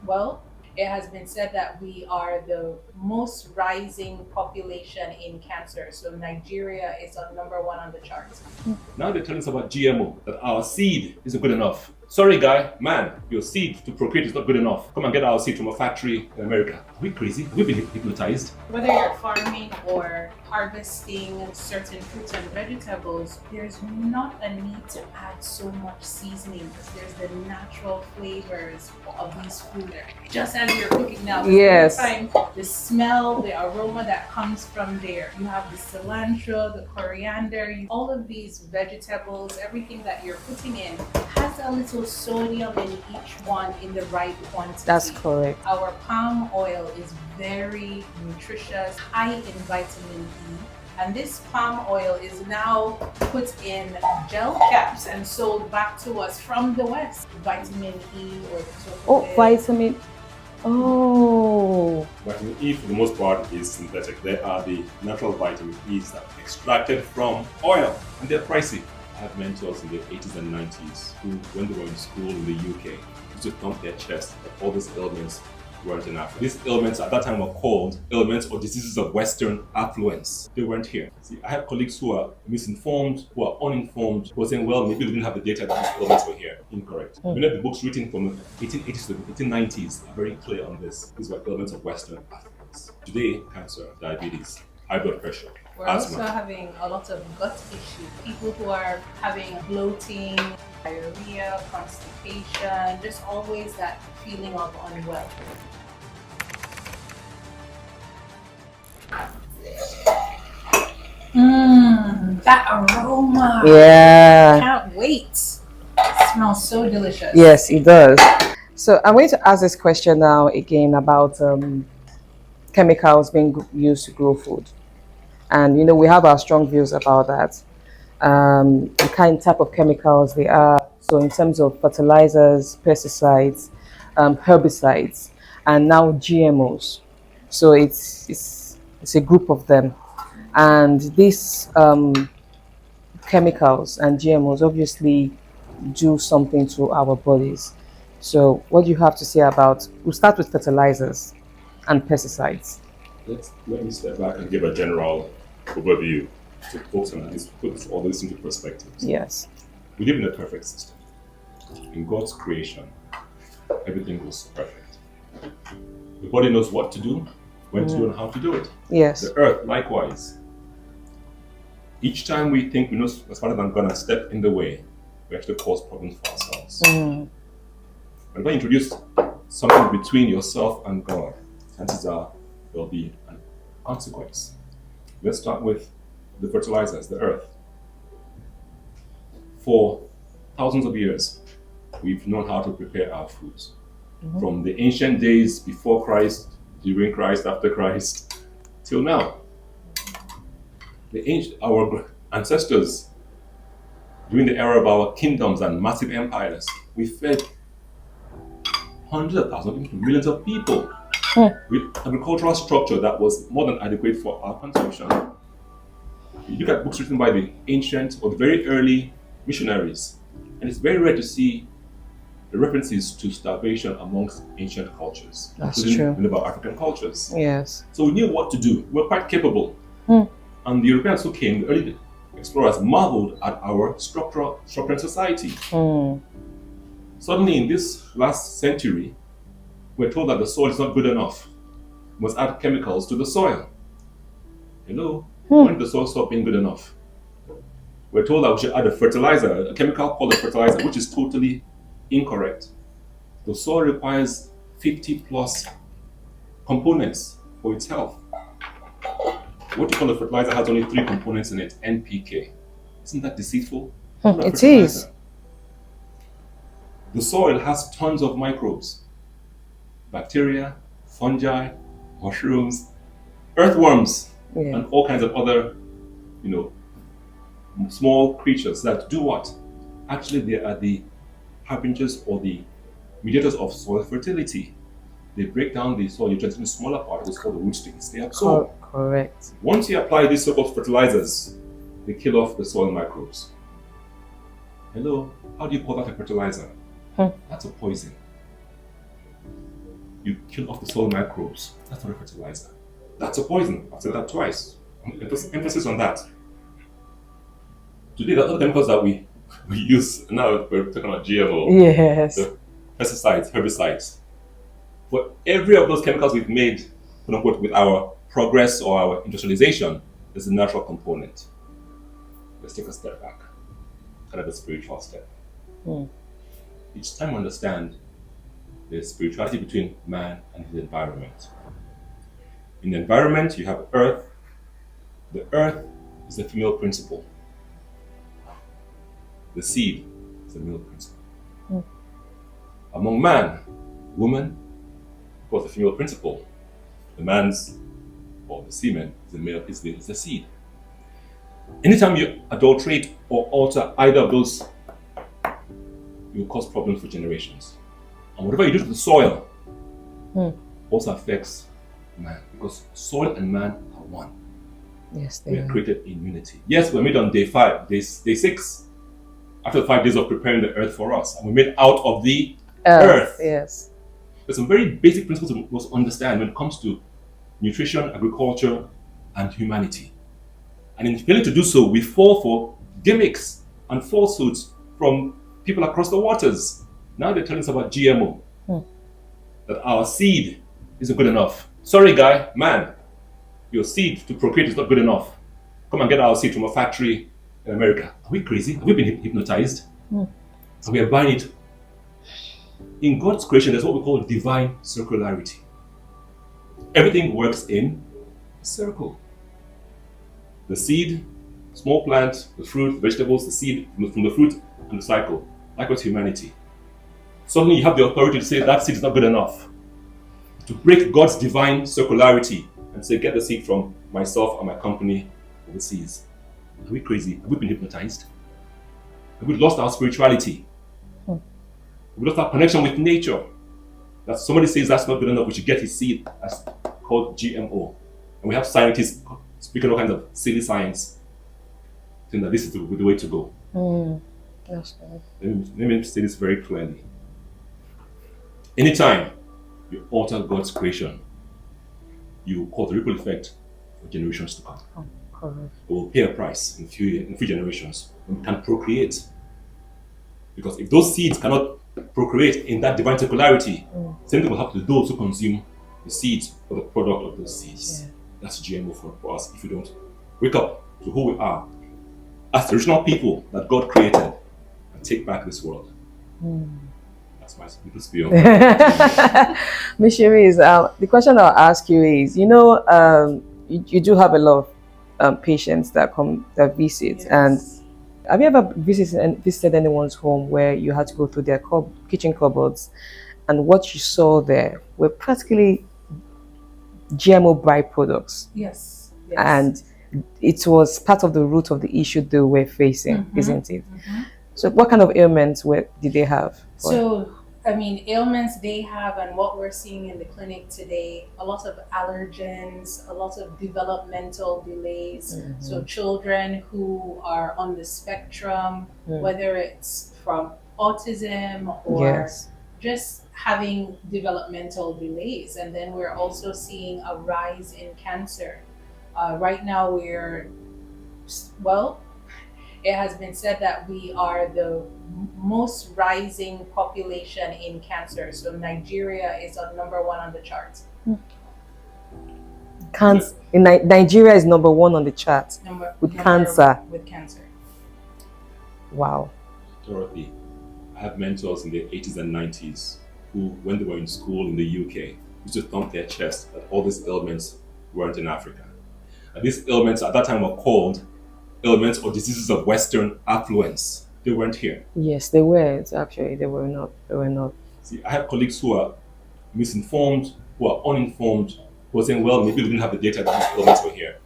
Well, it has been said that we are the most rising population in cancer. So Nigeria is on number one on the charts. Now they're telling us about GMO, that our seed isn't good enough. Sorry, guy, man, your seed to procreate is not good enough. Come and get our seed from a factory in America. Are we crazy? Have we been hypnotized? Whether you're farming or harvesting certain fruits and vegetables, there's not a need to add so much seasoning because there's the natural flavors of these foods. Just as you're cooking now, Yes. every time the smell, the aroma that comes from there. You have the cilantro, the coriander, all of these vegetables, everything that you're putting in has a little sodium in each one in the right quantity. That's correct. Our palm oil is very nutritious, high in vitamin E. And this palm oil is now put in gel caps and sold back to us from the West. Vitamin E or Oh, vitamin. Oh. Vitamin E, for the most part, is synthetic. There are the natural vitamin E's that are extracted from oil, and they're pricey. I have mentors in the 80s and 90s who, when they were in school in the UK, used to thump their chest that all these ailments weren't in Africa. These ailments at that time were called ailments or diseases of Western affluence. They weren't here. See, I have colleagues who are misinformed, who are uninformed, who are saying, well, maybe we didn't have the data that these ailments were here. Incorrect. Many of the books written from the 1880s to the 1890s are very clear on this. These were ailments of Western affluence. Today, cancer, diabetes, high blood pressure, We're asthma. also having a lot of gut issues. People who are having bloating, diarrhea, constipation, just always that feeling of unwell. That aroma. Yeah. Can't wait. It smells so delicious. Yes, it does. So I'm going to ask this question now again about chemicals being used to grow food. And, we have our strong views about that. The kind type of chemicals they are. So in terms of fertilizers, pesticides, herbicides, and now GMOs. So it's a group of them. And these chemicals and GMOs obviously do something to our bodies. So what do you have to say about, we'll start with fertilizers and pesticides. Let me step back and give a general overview to folks and put all this into perspective. Yes. We live in a perfect system. In God's creation, everything goes perfect. The body knows what to do, when to do, and how to do it. Yes. The earth, likewise. Each time we think we know smarter than God and step in the way, we actually cause problems for ourselves. And when you introduce something between yourself and God, chances are there'll be a consequence. Let's start with the fertilizers, the earth. For thousands of years, we've known how to prepare our foods. From the ancient days before Christ, during Christ, after Christ, till now. Our ancestors, during the era of our kingdoms and massive empires, we fed hundreds of thousands, even millions of people with agricultural structure that was more than adequate for our consumption. You look at books written by the ancient or the very early missionaries, and it's very rare to see the references to starvation amongst ancient cultures, That's including true. many of our African cultures. Yes. So we knew what to do. We were quite capable. And the Europeans who came, the early explorers, marveled at our structural society. Suddenly, in this last century, we're told that the soil is not good enough. We must add chemicals to the soil. Hello? When did the soil stop being good enough? We're told that we should add a fertilizer, a chemical called a fertilizer, which is totally incorrect. The soil requires 50 plus components for its health. What you call a fertilizer has only 3 components in it, NPK. Isn't that deceitful? It is. The soil has tons of microbes. Bacteria, fungi, mushrooms, earthworms, and all kinds of other, small creatures that do what? Actually, they are the harbingers or the mediators of soil fertility. They break down the soil nutrients into smaller particles called the root sticks. They absorb. Correct. Once you apply these so-called fertilizers, they kill off the soil microbes. Hello, how do you call that a fertilizer? That's a poison. you kill off the soil microbes. That's not a fertilizer. That's a poison. I've said that twice. Emphasis on that. Today, the other chemicals that we use, now we're talking about GMO. Yes. The pesticides, herbicides. For every of those chemicals we've made, quote unquote, with our progress or our industrialization, there's a natural component. Let's take a step back, kind of a spiritual step. Each time we understand the spirituality between man and his environment. In the environment, you have earth. The earth is the female principle. The seed is the male principle. Among man, woman, of course, the female principle. The man's, or the semen, is the male, is the seed. Anytime you adulterate or alter either of those, you will cause problems for generations. And whatever you do to the soil also affects man, because soil and man are one. Yes, we are created in unity. Yes, we're made on day 5, day 6, after the 5 days of preparing the earth for us, and we're made out of the earth. Yes. There's some very basic principles we must understand when it comes to nutrition, agriculture, and humanity. And in failing to do so, we fall for gimmicks and falsehoods from people across the waters. Now they're telling us about GMO, that our seed isn't good enough. Sorry, guy, man, your seed to procreate is not good enough. Come and get our seed from a factory in America. Are we crazy? Have we been hypnotized? And we are buying it. In God's creation, there's what we call divine circularity. Everything works in a circle. The seed, small plant, the fruit, vegetables, the seed from the fruit, and the cycle. Likewise, humanity. Suddenly you have the authority to say that seed is not good enough. To break God's divine circularity and say, get the seed from myself and my company overseas. Are we crazy? Have we been hypnotized? Have we lost our spirituality? Have we lost our connection with nature? That somebody says that's not good enough, we should get his seed. That's called GMO. And we have scientists speaking all kinds of silly science, saying that this is the way to go. That's good. Let me say this very clearly. Anytime you alter God's creation, you cause a ripple effect for generations to come. Correct. We will pay a price in a few generations when we can procreate. Because if those seeds cannot procreate in that divine circularity, same thing will happen to those who consume the seeds or the product of those seeds. Yeah. That's GMO for us if we don't wake up to who we are as the original people that God created and take back this world. That's my little spiel. Miss Sherese, the question I'll ask you is, you do have a lot of patients that visit, and have you ever visited anyone's home where you had to go through their kitchen cupboards, and what you saw there were practically GMO byproducts? Yes. And it was part of the root of the issue they were facing, isn't it? So what kind of ailments did they have? So, ailments they have, and what we're seeing in the clinic today, a lot of allergens, a lot of developmental delays. So children who are on the spectrum, whether it's from autism or just having developmental delays. And then we're also seeing a rise in cancer. Right now it has been said that we are the most rising population in cancer. So Nigeria is on number 1 on the charts. Nigeria is number 1 on the chart with cancer. With cancer. Wow. Dorothy, I have mentors in the 80s and 90s who, when they were in school in the UK, used to thump their chest that all these ailments weren't in Africa. And these ailments at that time were called ailments or diseases of Western affluence. They weren't here. Yes, they weren't. Actually, they were not. See, I have colleagues who are misinformed, who are uninformed, who are saying, well, maybe we didn't have the data that these ailments were here.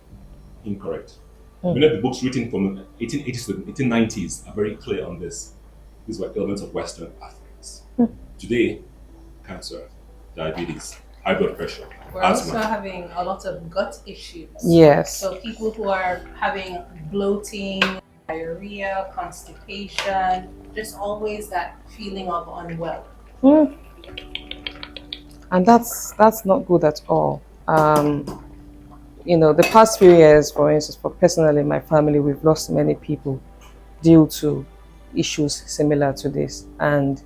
Incorrect. Many of the books written from the 1880s to the 1890s are very clear on this. These were ailments of Western affluence. Today, cancer, diabetes, high blood pressure, we're asthma. also having a lot of gut issues. Yes. So people who are having bloating, diarrhea, constipation, just always that feeling of unwell. and that's not good at all. The past few years, for instance, for personally my family, we've lost many people due to issues similar to this, and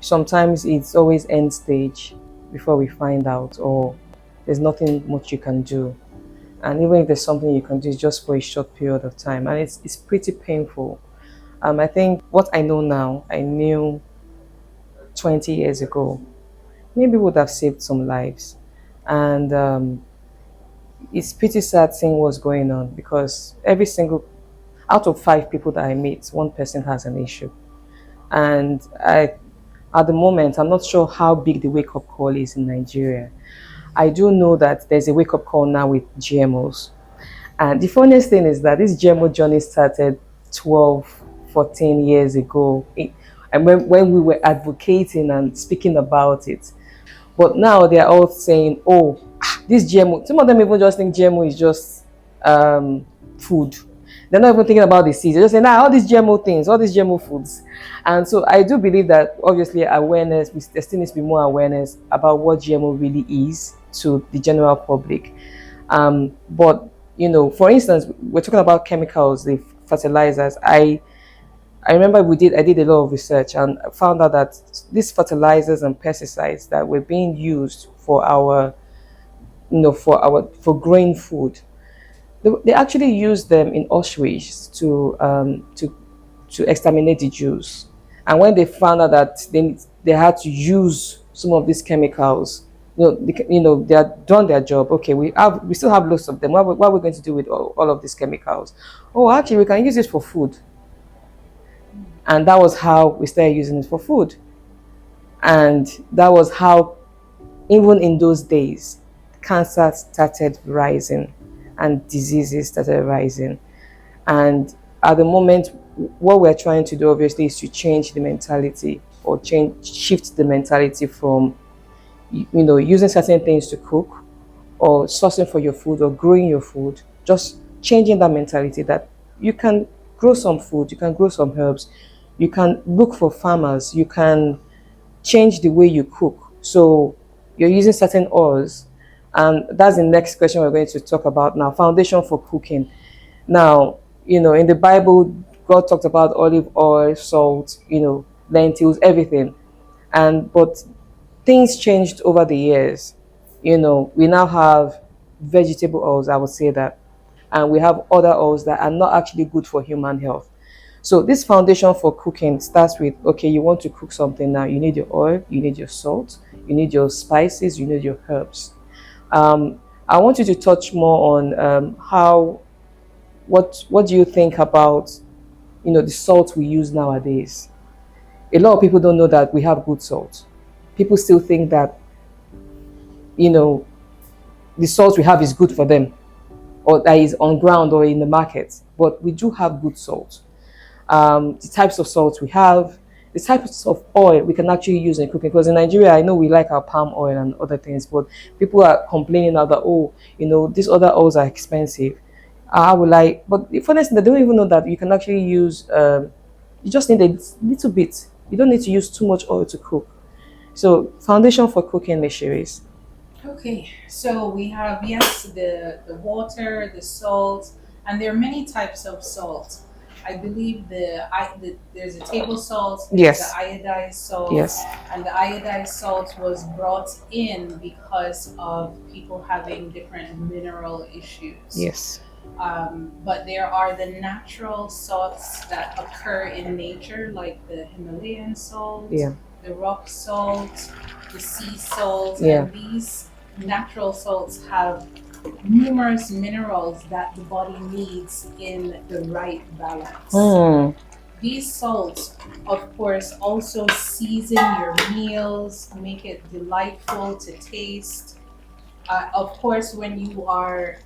sometimes it's always end stage before we find out, or there's nothing much you can do. And even if there's something you can do, it's just for a short period of time, and it's pretty painful. I think what I know now, I knew 20 years ago, maybe would have saved some lives. And it's pretty sad seeing what's going on, because every single out of 5 people that I meet, one person has an issue. And at the moment, I'm not sure how big the wake-up call is in Nigeria. I do know that there's a wake-up call now with GMOs. And the funniest thing is that this GMO journey started 12, 14 years ago, and when we were advocating and speaking about it. But now they're all saying, oh, this GMO, some of them even just think GMO is just food. They're not even thinking about the seeds. They're just saying, all these GMO things, all these GMO foods. And so I do believe that obviously awareness, there still needs to be more awareness about what GMO really is to the general public. But, for instance, we're talking about chemicals, the fertilizers. I remember I did a lot of research and found out that these fertilizers and pesticides that were being used for our, for growing food, they actually used them in Auschwitz to exterminate the Jews. And when they found out that they had to use some of these chemicals, they had done their job. Okay, we still have lots of them. What are we going to do with all of these chemicals? Oh, actually, we can use this for food. And that was how we started using it for food. And that was how, even in those days, cancer started rising and diseases started rising. And at the moment, what we're trying to do, obviously, is to change the mentality, or shift the mentality from, using certain things to cook, or sourcing for your food, or growing your food. Just changing that mentality that you can grow some food, you can grow some herbs, you can look for farmers, you can change the way you cook. So you're using certain oils. And that's the next question we're going to talk about now, foundation for cooking. Now, in the Bible, God talked about olive oil, salt, lentils, everything. But things changed over the years. We now have vegetable oils, I would say that. And we have other oils that are not actually good for human health. So this foundation for cooking starts with, okay, you want to cook something now. You need your oil, you need your salt, you need your spices, you need your herbs. I want you to touch more on what do you think about, the salt we use nowadays? A lot of people don't know that we have good salt. People still think that, the salt we have is good for them, or that is on ground or in the market. But we do have good salt. The types of salt we have, the types of oil we can actually use in cooking. Because in Nigeria, I know we like our palm oil and other things, but people are complaining now that, these other oils are expensive. But the funny thing, they don't even know that you can actually use, you just need a little bit. You don't need to use too much oil to cook. So, foundation for cooking, Ms. Sherese. Okay, so we have, yes, the water, the salt, and there are many types of salt. I believe there's a table salt, there's Yes. the iodized salt, Yes. and the iodized salt was brought in because of people having different mineral issues. Yes. But there are the natural salts that occur in nature, like the Himalayan salt, Yeah. the rock salt, the sea salt, Yeah. and these natural salts have numerous minerals that the body needs in the right balance. These salts, of course, also season your meals, make it delightful to taste. Of course, when you are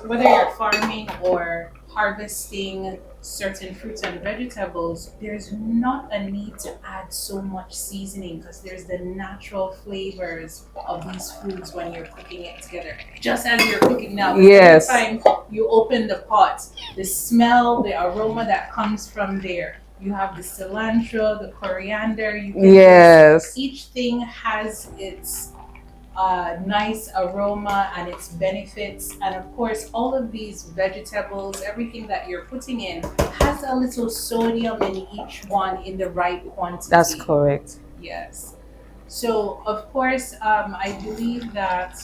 whether you're farming or harvesting certain fruits and vegetables, there's not a need to add so much seasoning because there's the natural flavors of these foods when you're cooking it together. Just as you're cooking now, Yes. every time you open the pot, the smell, the aroma that comes from there, you have the cilantro, the coriander. You can Yes. each thing has its nice aroma and its benefits, and of course all of these vegetables, everything that you're putting in has a little sodium in each one in the right quantity. That's correct. Yes. So of course, I believe that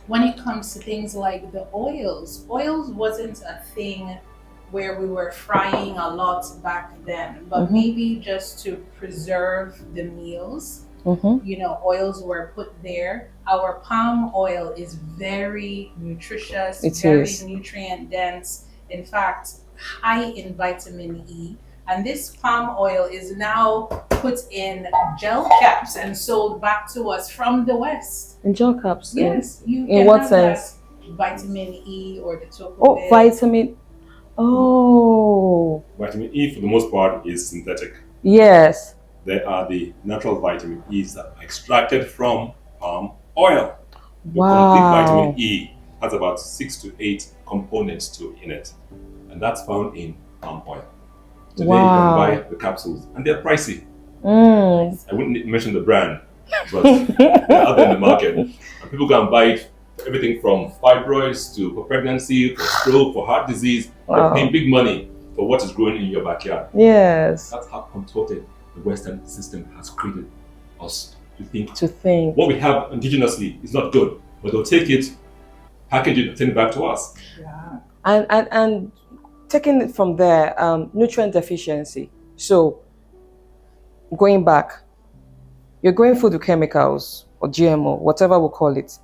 when it comes to things like the oils wasn't a thing where we were frying a lot back then, but maybe just to preserve the meals, oils were put there. Our palm oil is very nutritious, very nutrient dense, in fact, high in vitamin E. And this palm oil is now put in gel caps and sold back to us from the West. In gel caps? Yes. In what sense? Vitamin E or the tocopherol. Oh, vitamin. Oh. Vitamin E, for the most part, is synthetic. Yes. There are the natural vitamin E's that are extracted from palm oil. The complete vitamin E has about 6 to 8 components in it, and that's found in palm oil. Today you can buy the capsules, and they're pricey. I wouldn't mention the brand, but they're out there in the market, and people can buy it for everything from fibroids for pregnancy, for stroke, for heart disease. They're paying big money for what is growing in your backyard. Yes. That's how contorted the Western system has created us to think. What we have indigenously is not good, but they'll take it, package it, and send it back to us. Yeah. And taking it from there, nutrient deficiency. So going back, you're growing food with chemicals or GMO, whatever we'll call it.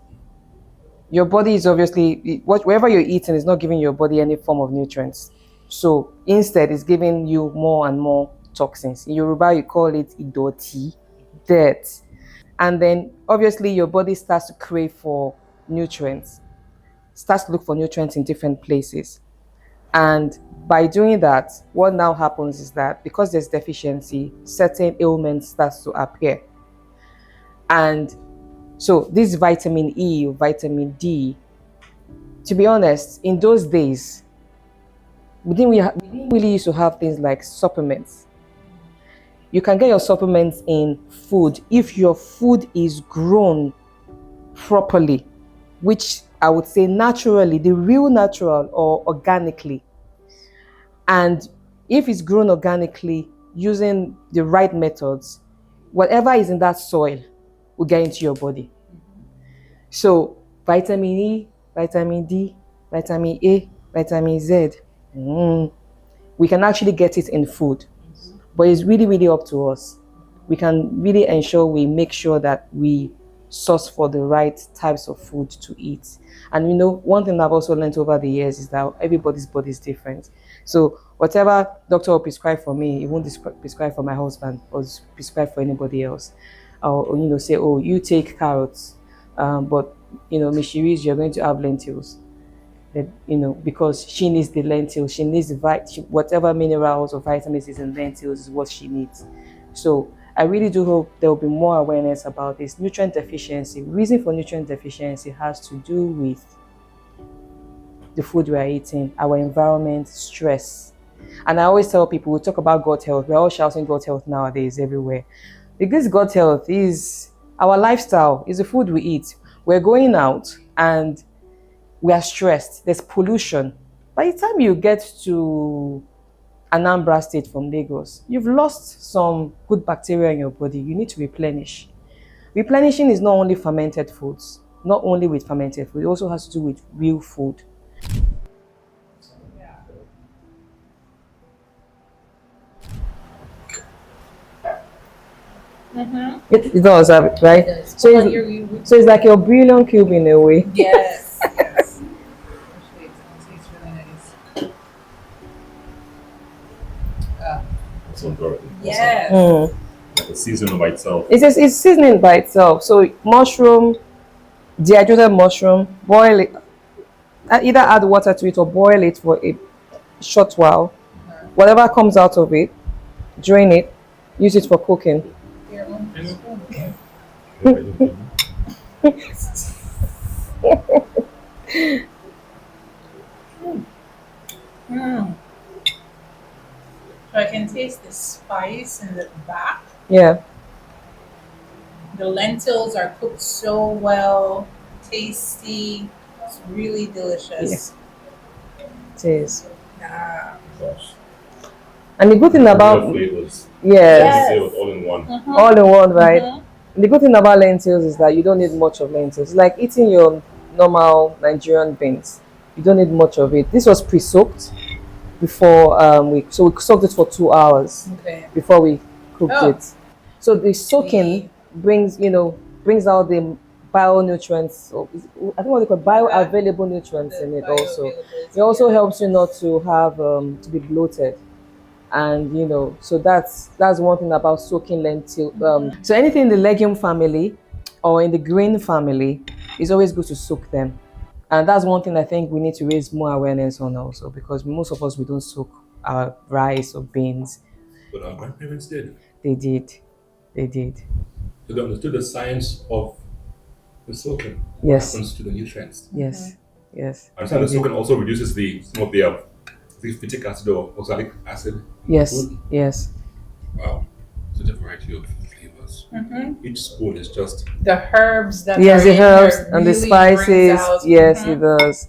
Your body is obviously, whatever you're eating is not giving your body any form of nutrients. So instead, it's giving you more and more toxins. In Yoruba, you call it idoti, dirt. And then obviously your body starts to crave for nutrients, starts to look for nutrients in different places. And by doing that, what now happens is that because there's deficiency, certain ailments starts to appear. And so this vitamin E, vitamin D, to be honest, in those days, we didn't really used to have things like supplements. You can get your supplements in food if your food is grown properly, which I would say naturally, the real natural or organically. And if it's grown organically using the right methods, whatever is in that soil will get into your body. So vitamin E, vitamin D, vitamin A, vitamin Z, we can actually get it in food. But it's really, really up to us. We can really ensure we make sure that we source for the right types of food to eat. And one thing I've also learned over the years is that everybody's body is different. So whatever doctor will prescribe for me, it won't prescribe for my husband or prescribe for anybody else. Or say, oh, you take carrots, but Miss Sherese, you're going to have lentils. That, because she needs the lentils, she needs whatever minerals or vitamins is in lentils is what she needs. So I really do hope there will be more awareness about this. Nutrient deficiency. Reason for nutrient deficiency has to do with the food we are eating, our environment, stress. And I always tell people, we talk about gut health. We're all shouting gut health nowadays everywhere. Because gut health is our lifestyle, is the food we eat. We're going out and we are stressed. There's pollution. By the time you get to Anambra State from Lagos, you've lost some good bacteria in your body. You need to replenish. Replenishing is not only fermented foods, not only with fermented food, it also has to do with real food. It does have it, right? It does. So it's like your brilliant cube in a way. Yes. Yes. It's really nice. So Dorothy. Yes. The seasoning by itself. It's seasoning by itself. So mushroom, dehydrated mushroom, boil it. Either add water to it or boil it for a short while. Whatever comes out of it, drain it, use it for cooking. Your own spoon. So I can taste the spice in the back. Yeah. The lentils are cooked so well, tasty. It's really delicious. It is. Yeah. Gosh. And the good thing about flavors. yes, Details all in one. Mhm. all in one, right? Mhm. The good thing about lentils is that you don't need much of lentils. It's like eating your normal Nigerian beans. You don't need much of it. This was pre-soaked before we soaked it for 2 hours Okay. before we cooked Oh. it. So the soaking brings out the bionutrients. Or I don't know what they call bioavailable nutrients in it. Also, it also helps you not to have to be bloated. And so that's one thing about soaking lentil. So anything in the legume family or in the green family, it's always good to soak them. And that's one thing I think we need to raise more awareness on also, because most of us, we don't soak our rice or beans. But our grandparents did. They did. They did. So they understood the science of the soaking. Yes. What happens to the nutrients. Yes. Yes. I understand the soaking also reduces some of the phytic acid or oxalic acid in Yes. food. Yes. Wow. Such a variety of flavors. Mhm. Each spoon is just The herbs that Yes, are the in herbs there and the really spices. brings out- Yes, Mhm. it does.